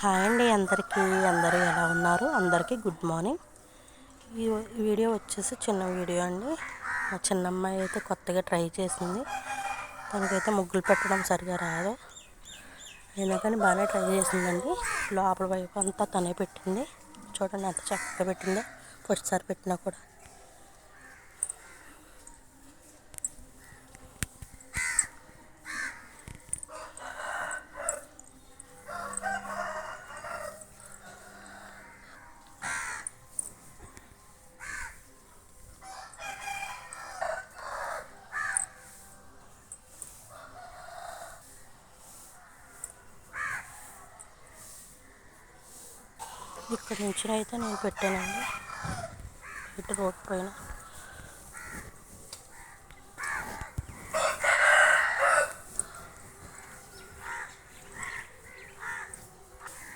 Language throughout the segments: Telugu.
హాయ్ అండి అందరికీ. అందరూ ఎలా ఉన్నారు? అందరికీ గుడ్ మార్నింగ్. ఈ వీడియో వచ్చేసి చిన్న వీడియో అండి. మా చిన్నమ్మాయి అయితే కొత్తగా ట్రై చేసింది. తనకైతే ముగ్గులు పెట్టడం సరిగా రాదు, ఎందుకని బాగానే ట్రై చేసిందండి. లోపల వైపు అంతా తనే పెట్టింది. చూడండి ఎంత చక్కగా పెట్టిందో ఫస్ట్ సారి పెట్టినా కూడా. ఇక్కడ నుంచి అయితే నేను పెట్టానండి, ఇటు రోడ్ పైన.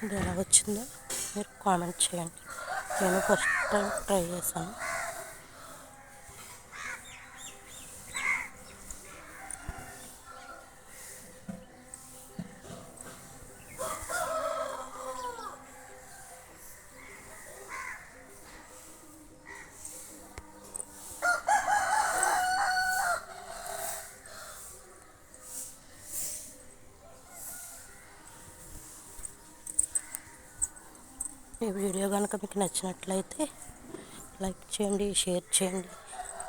ఇది ఎలా వచ్చిందో మీరు కామెంట్ చేయండి. నేను ఫస్ట్ టైం ట్రై చేశాను. ఈ వీడియో కనుక మీకు నచ్చినట్లయితే లైక్ చేయండి, షేర్ చేయండి,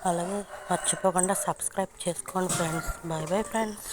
అలాగే మర్చిపోకుండా సబ్స్క్రైబ్ చేసుకోండి ఫ్రెండ్స్. Bye bye friends.